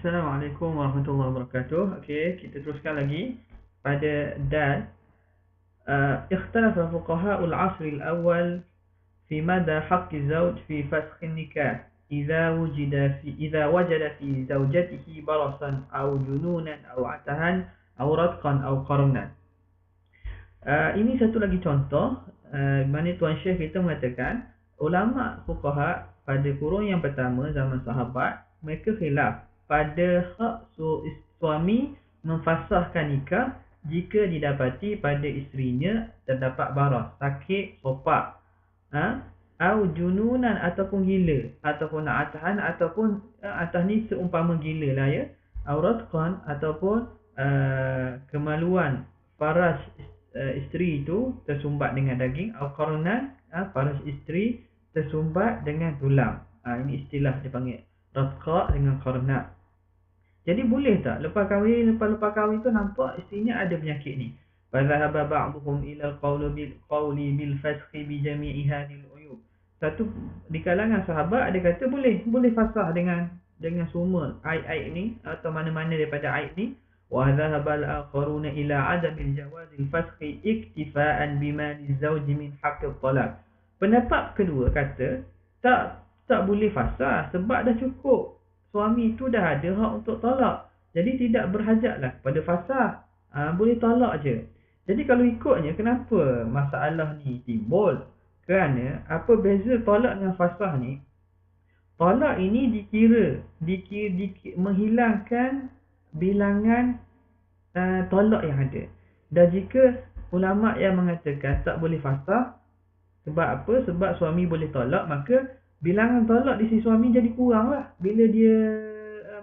Assalamualaikum warahmatullahi wabarakatuh. Okey, kita teruskan lagi pada dal. اختلف فقهاء العصر الأول في مدى حق الزوج في فسخ النكاح إذا وجد في زوجته برصا أو جنونا أو عتها أو رتقا أو قرنا. Ini satu lagi contoh mana Tuan Syekh kita mengatakan ulama fuqaha pada kurun yang pertama zaman sahabat mereka khilaf pada hak suami memfasahkan nikah jika didapati pada isterinya terdapat baras, sakit, sopak, atau jununan ataupun gila, ataupun atahan ataupun atah ni seumpama gila lah ya, auratqan ataupun kemaluan faras isteri itu tersumbat dengan daging, atau qarnan faras isteri tersumbat dengan tulang. Ini istilah dia panggil ratqa dengan qarna. Jadi boleh tak lepas kahwin tu nampak isterinya ada penyakit ni. Fadhahaba ba'dhum ila al-qawli bil fasxi bi jami'i hadhihi al-uyub. Satu di kalangan sahabat ada kata boleh fasah dengan semua aib-aib ni atau mana-mana daripada aib ni. Wa dhahaba al-akharuna ila 'adam al-jawaz al-fasxi iktifa'an bima liz-zawj min haqq al-talaq. Pendapat kedua kata tak boleh fasah sebab dah cukup. Suami itu dah ada hak untuk talak. Jadi tidak berhajatlah pada fasah. Boleh talak je. Jadi kalau ikutnya kenapa masalah ni timbul? Kerana apa beza talak dengan fasah ni? Talak ini dikira menghilangkan bilangan talak yang ada. Dan jika ulama yang mengatakan tak boleh fasah, sebab apa? Sebab suami boleh talak, maka bilangan talak di sisi suami jadi kurang lah bila dia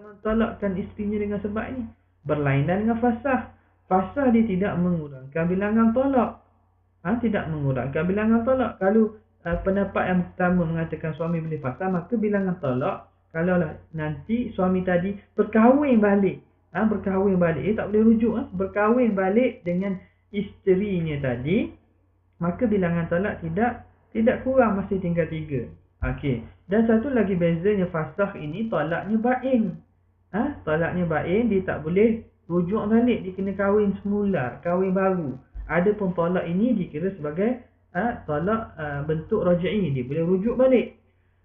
mentalakkan isterinya dengan sebab ini. Berlainan dengan fasah. Fasah dia tidak mengurangkan bilangan talak. Tidak mengurangkan bilangan talak. Kalau pendapat yang pertama mengatakan suami boleh fasah, maka bilangan talak kalaulah nanti suami tadi berkahwin balik. Berkahwin balik. Tak boleh rujuk. Berkahwin balik dengan isterinya tadi, maka bilangan talak tidak kurang, masih tinggal 3. Okey. Dan satu lagi bezanya fasakh ini talaknya bain. Talaknya bain, dia tak boleh rujuk balik, dia kena kahwin semula, kahwin baru. Adapun talak ini dikira sebagai talak bentuk raj'i, dia boleh rujuk balik.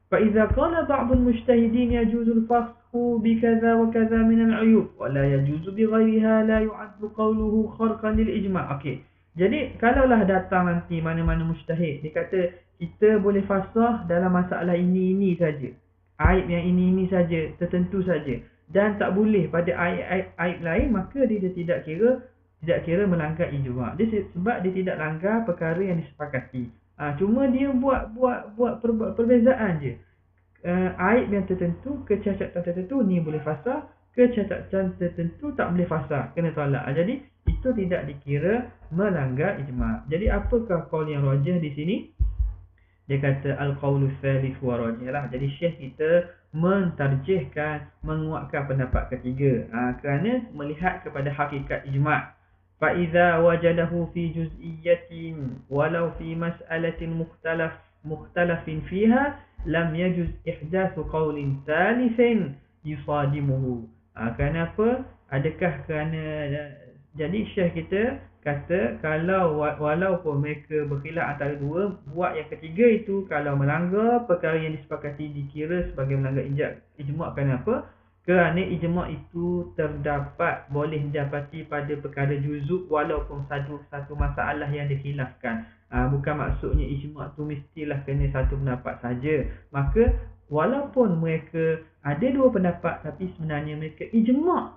Fa idza qala ba'd al-mujtahidin yajuzu al-fasxu bi kadza wa kadza min al-'uyub wa la yajuzu bi ghayriha la yu'addu qawluhu kharqan lil-ijma'. Okey. Jadi kalaulah datang nanti mana-mana mujtahid, dia kata kita boleh fasah dalam masalah ini saja. Aib yang ini saja, tertentu saja. Dan tak boleh pada aib lain, maka dia tidak kira melanggar ijma'. Sebab dia tidak langgar perkara yang disepakati. Cuma dia buat perbezaan je. Aib yang tertentu, kecacatan tertentu ni boleh fasah, kecacatan tertentu tak boleh fasah, kena tolak. Jadi itu tidak dikira melanggar ijma'. Jadi apakah qaul yang rajih di sini? Dia kata al-qaulu tsalits wa rajih lah. Jadi syekh kita mentarjihkan, menguatkan pendapat ketiga. Kerana melihat kepada hakikat ijma'. Fa idza wajadahu fi juz'iyyatin walau fi mas'alatin mukhtalafin fiha lam yajuz ihdatsu qaulin tsalitsin yusadimuhu. Kenapa? Adakah kerana jadi syekh kita kata kalau walaupun mereka berkhilaf antara dua, buat yang ketiga itu kalau melanggar perkara yang disepakati dikira sebagai melanggar ijma'. Kenapa? Kerana ijma' itu terdapat, boleh didapati pada perkara juzuk walaupun satu masalah yang dikhilafkan. Bukan maksudnya ijma' tu mestilah kena satu pendapat saja. Maka walaupun mereka ada dua pendapat, tapi sebenarnya mereka ijma'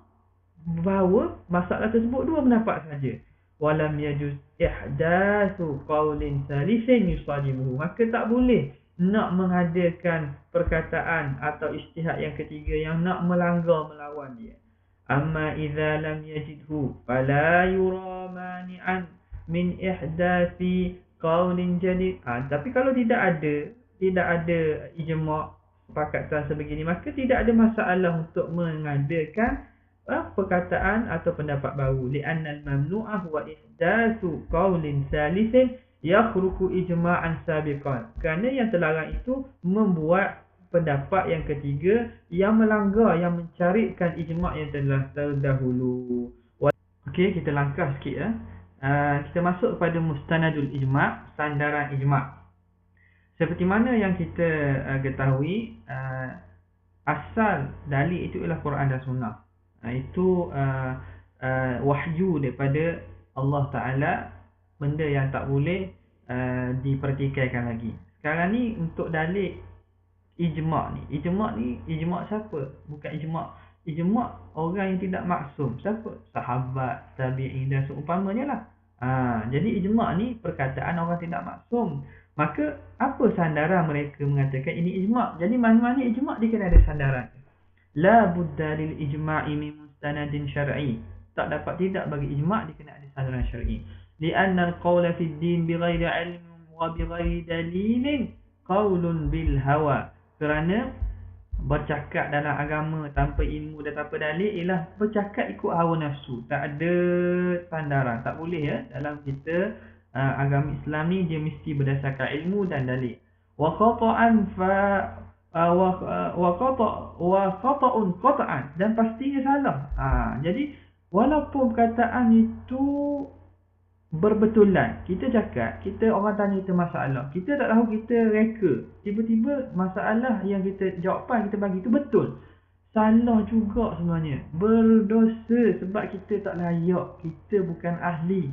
bahawa masalah tersebut dua pendapat saja. Walam yajuz ihdatsu qaulin salisin yusadimuhu. Maka tak boleh nak menghadirkan perkataan atau ijtihad yang ketiga yang nak melanggar, melawan dia. Amma idza lam yajidhu fala yura mani'an min ihdatsi qaulin jadid. Tapi kalau tidak ada ijma' sepakatan sebegini, maka tidak ada masalah untuk menghadirkan perkataan atau pendapat baru. Li'anna al-mamnu'ah wa ihdatsu qaulin salisin yakhruqu ijma'an sabiqan. Kerana yang terlarang itu membuat pendapat yang ketiga yang melanggar, yang mencarikan ijma' yang telah terdahulu. Okey, kita langkah sikit ya. Kita masuk kepada mustanadul ijma', sandaran ijma'. Seperti mana yang kita ketahui, asal dalil itu ialah Quran dan Sunnah. Itu wahyu daripada Allah Ta'ala, benda yang tak boleh dipertikaikan lagi. Sekarang ni untuk dalil ijma' ni. Ijma' siapa? Bukan ijma' orang yang tidak maksum. Siapa? Sahabat, tabi'in dan seumpamanya lah. Jadi ijma' ni perkataan orang tidak maksum. Maka apa sandaran mereka mengatakan ini ijma'? Jadi mana-mana ijma' dia kena ada sandaran. La budda lil ijma'i min mustanadin syar'i. Tak dapat tidak bagi ijma' dia kena ada sandaran syar'i. Li'anna al-qawla fi ad-din bighairi 'ilmin wa bighairi dalilin qawlun bil hawa. Kerana bercakap dalam agama tanpa ilmu dan tanpa dalil ialah bercakap ikut hawa nafsu. Tak ada sandaran. Tak boleh ya. Dalam kita agama Islam ni dia mesti berdasarkan ilmu dan dalil. Wa khata'an wa khata'un qat'an, dan pastinya salah. Jadi walaupun perkataan itu berbetulan, kita cakap, kita orang tanya kita masalah, kita tak tahu, kita reka, tiba-tiba masalah yang kita jawapan kita bagi itu betul, salah juga sebenarnya, berdosa sebab kita tak layak, kita bukan ahli.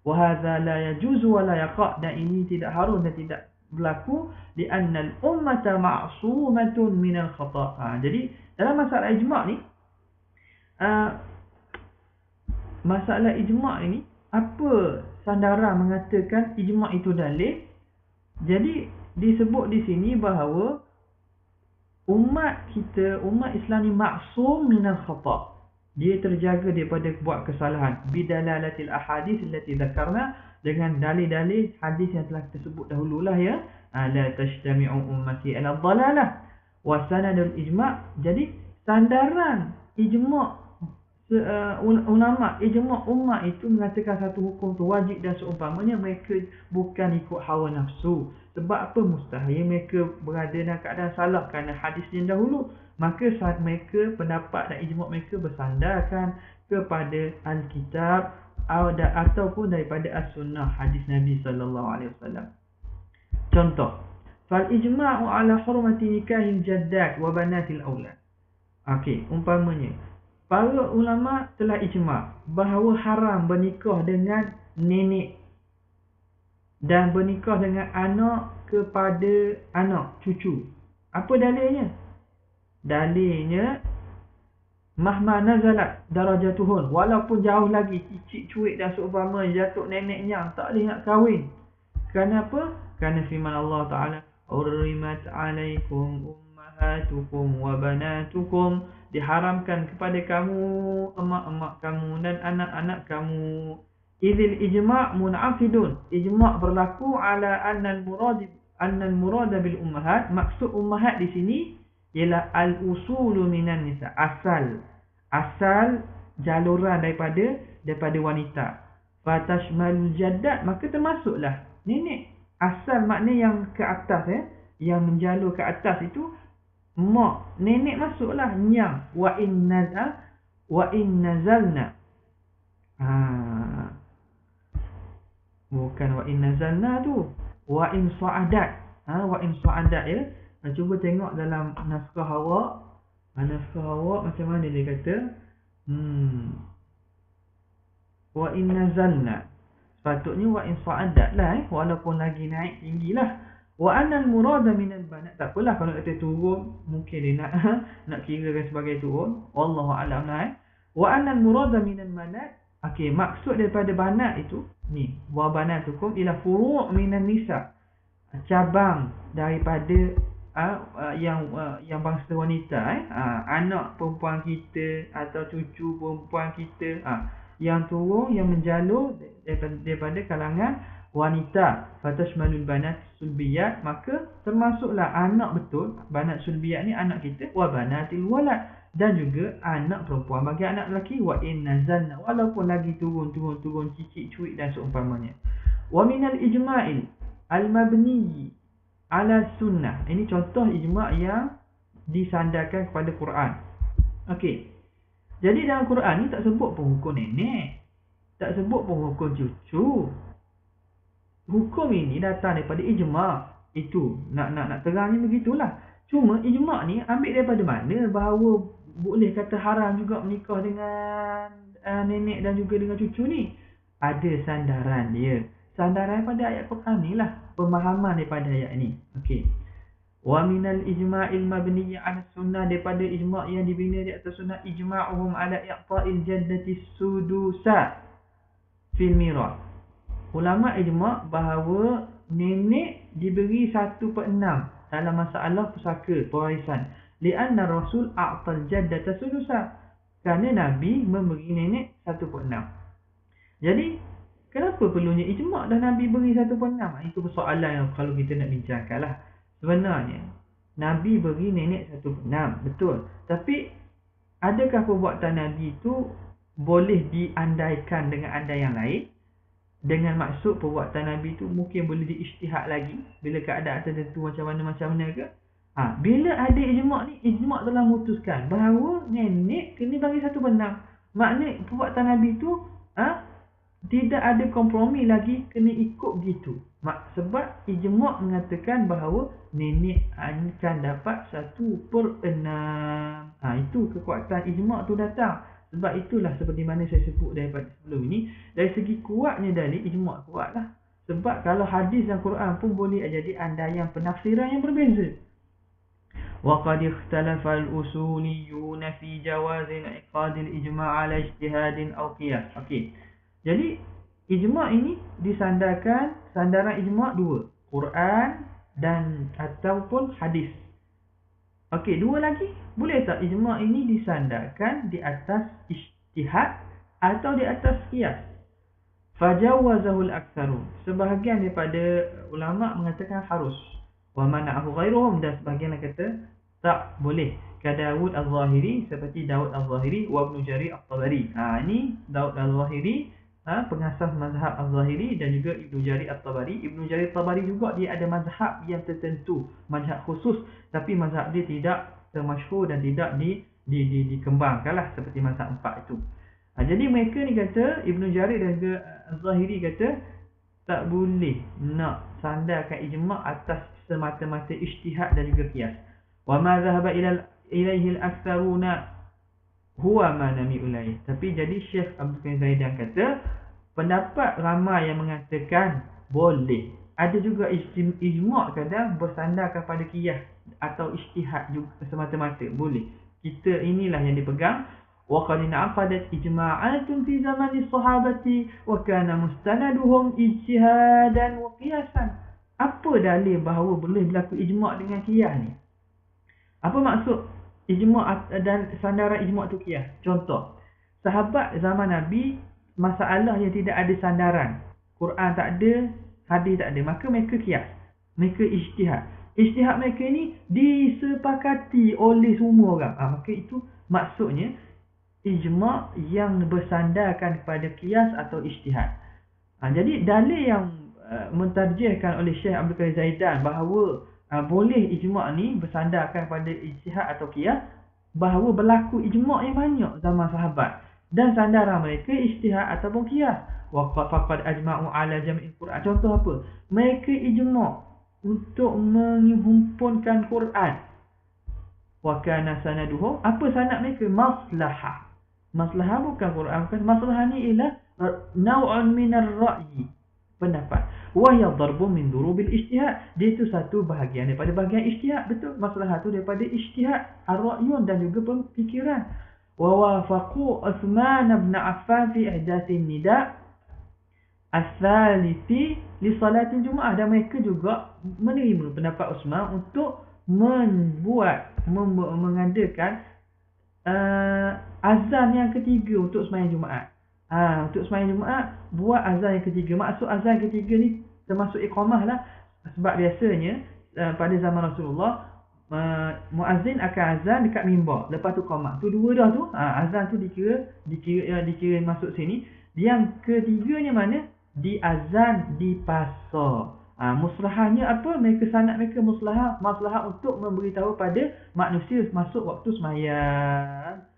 Wa hadza la yajuzu wa la yaqa', dan ini tidak harus dan tidak berlaku, di annal ummata ma'sumatun minal khata'. Jadi dalam masalah ijma' ni, masalah ijma' ini, apa sandaran mengatakan ijma' itu dalil? Jadi disebut di sini bahawa umat kita, umat Islam ni maksum minal khata'. Dia terjaga daripada buat kesalahan. Bidalalatil ahadits allati dzakarna, dengan dalil-dalil hadis yang telah kita sebut dahululah ya. La tajtami'u ummati ala dhalalah wa sanadul ijma'. Jadi sandaran ijma', ulama ijma' ummah itu mengatakan satu hukum tu wajib dan seumpamanya, mereka bukan ikut hawa nafsu. Sebab apa? Mustahil mereka berada dalam keadaan salah kerana hadis yang dahulu. Maka mereka, pendapat dan ijma' mereka bersandarkan kepada Alkitab ataupun daripada As-Sunnah, hadis Nabi SAW. Contoh, fal ijma'u ala hurmati nikahil jaddat wa banatil aulad. Okey, umpamanya para ulama telah ijma' bahawa haram bernikah dengan nenek dan bernikah dengan anak kepada anak cucu. Apa dalilnya? Dalilnya mahma nazalat darajatuhun, walaupun jauh lagi cicit cuik dan seumpama jatuh neneknya, tak boleh nak kahwin. Kerana apa? Kerana firman Allah Ta'ala, Hurrimat alaikum ummahatukum wa banatukum, diharamkan kepada kamu emak-emak kamu dan anak-anak kamu. Idzil ijma' mun'aqidun, ijma' berlaku ala annal murad bil ummahat. Maksud ummahat di sini ialah al-usulu minan nisa, asal jaluran daripada wanita. Fatashmal jaddat, maka termasuklah nenek. Asal makna yang ke atas yang menjalur ke atas itu mak, nenek masuklah. Nyang wa in nazalna, bukan wa in nazalna tu, wa in sa'adat. Wa in sa'adat ya. Cuba tengok dalam naskah awak. Naskah awak macam mana dia kata? Wa in nazalna. Sepatutnya wa in sa'adat lah walaupun lagi naik tinggi lah. Wa anal murada minal banat. Tak apalah kalau kata turun, mungkin dia nak kirakan sebagai turun. Wallahu a'lam lah. Wa anal murada minal banat. Okey, maksud daripada banat itu ni, wa banatukum ila furu' minan nisa. Cabang daripada yang bangsa wanita, anak perempuan kita atau cucu perempuan kita, yang turun, yang menjalur daripada kalangan wanita. Fatashmalul banat sulbiyat, maka termasuklah anak betul, banat sulbiyat ni anak kita, wa banatil walad, dan juga anak perempuan bagi anak lelaki. Wa in nazalna, walaupun lagi turun cicit cuik dan seumpamanya. Wa minal ijma'il al-mabni ala sunnah. Ini contoh ijma' yang disandarkan kepada Quran. Okey. Jadi dalam Quran ni tak sebut pun hukum nenek. Tak sebut pun hukum cucu. Hukum ini datang daripada ijma'. Itu nak terangnya begitulah. Cuma ijma' ni ambil daripada mana bahawa boleh kata haram juga menikah dengan nenek dan juga dengan cucu ni? Ada sandaran dia. Sandaran pada ayat Quran ni lah. Pemahaman daripada ayat ni. Okey. Wa minal ijma'il mabniyyi 'ala sunnah, daripada ijma' yang dibina di atas sunnah, ijma'uhum 'ala i'ta'il jaddati sudusa fil mirath. Ulama ijma' bahawa nenek diberi 1/6 dalam masalah pusaka pewarisan. Li'anna Rasul a'tal jaddata sudusa. Kerana Nabi memberi nenek 1/6. Jadi kenapa perlunya ijma' dah Nabi beri 1/6? Itu persoalan yang kalau kita nak bincangkan lah. Sebenarnya Nabi beri nenek 1/6, betul. Tapi adakah perbuatan Nabi itu boleh diandaikan dengan andaian lain? Dengan maksud perbuatan Nabi itu mungkin boleh diijtihad lagi bila keadaan tertentu macam mana ke? Bila ada ijma' ni, ijma' telah memutuskan bahawa nenek kena bagi 1/6. Maknanya perbuatan Nabi itu tidak ada kompromi lagi, kena ikut begitu. Sebab ijma' mengatakan bahawa nenek akan dapat 1/6. Itu kekuatan ijma' tu datang. Sebab itulah seperti mana saya sebut daripada sebelum ini, dari segi kuatnya dalil, ijma' kuat lah. Sebab kalau hadis dan Quran pun boleh jadi andaian penafsiran yang berbeza. وَقَدْ اخْتَلَفَ الْأُصُولِيُّونَ فِي جَوَازِ انْعِقَادِ الْإِجْمَاعِ عَلَى اجْتِهَادٍ أَوْ قِيَاسٍ. Okey. Jadi ijma' ini disandarkan, sandaran ijma' dua, Quran dan ataupun hadis. Okey, dua lagi. Boleh tak ijma' ini disandarkan di atas ijtihad atau di atas qiyas? Fajawazahul aktsarun. Sebahagian daripada ulama mengatakan harus. Wa mana'ahu ghairuhum, dan sebahagian kata tak boleh. Ka Daud al-Zahiri, seperti Daud al-Zahiri wa Ibnu Jarir al-Tabari. Ini Daud al-Zahiri, pengasas mazhab al-Zahiri, dan juga Ibnu Jarir al-Tabari. Ibnu Jarir al-Tabari juga dia ada mazhab yang tertentu, mazhab khusus, tapi mazhab dia tidak termasyhur dan tidak dikembangkanlah seperti mazhab 4 itu. Jadi mereka ni kata, Ibnu Jarir dan juga al-Zahiri kata tak boleh nak sandarkan ijma' atas semata-mata ijtihad dan juga qiyas. Wa ma dhahaba ilaihi al-aktsaruna huwa ma nami ulai. Tapi jadi Syekh Abdul Karim Zaidan kata pendapat ramai yang mengatakan boleh. Ada juga ijma' kadang bersandarkan pada qiyas atau ijtihad juga semata-mata, boleh. Kita inilah yang dipegang. Wa qad na'qadat ijma'atun fi zamani sahabati wa kana mustanaduhum ijtihadan wa qiyasan. Apa dalil bahawa boleh berlaku ijma' dengan qiyas ni? Apa maksud ijma' dan sandaran ijma' tu qiyas? Contoh, sahabat zaman Nabi, masalah yang tidak ada sandaran, Quran tak ada, hadis tak ada, maka mereka qiyas, mereka ijtihad. Ijtihad mereka ni disepakati oleh semua orang. Maka itu maksudnya ijma' yang bersandarkan kepada qiyas atau ijtihad. Jadi dalil yang mentarjihkan oleh Syekh Abdul Karim Zaidan bahawa boleh ijma' ni bersandarkan pada ijtihad atau qiyas, bahawa berlaku ijma' yang banyak zaman sahabat dan sandaran mereka ijtihad ataupun qiyas. Wa faqad ajma'u ala jam'il Quran. Contoh apa? Mereka ijma' untuk menghimpunkan Quran. Wa kana sanaduhum, apa sanad mereka? Maslahah. Maslahah bukan Quran, bukan. Maslahah ni ialah naw'un minar ra'yi, pendapat. Wahya darbu min durubil ijtihad. Dia itu satu bahagian daripada bahagian ijtihad. Betul. Masalah tu daripada ijtihad, ar-ra'yun dan juga pemikiran. Wa wafaqu Uthman bin Affan fi ihdatsin nida' as-salisi li salatil Jumaah. Dan mereka juga menerima pendapat Uthman untuk mengadakan azan yang ketiga untuk sembahyang Jumaat. Untuk sembahyang Jumaat buat azan yang ketiga. Maksud azan yang ketiga ni termasuk iqamah lah. Sebab biasanya pada zaman Rasulullah, muazzin akan azan dekat mimbar, lepas tu qamah. Tu dua dah tu. Azan tu dikira masuk sini. Yang ketiganya mana? Di azan di pasar. Muslahahnya apa? Mereka sanad mereka maslahah untuk memberitahu pada manusia masuk waktu sembahyang.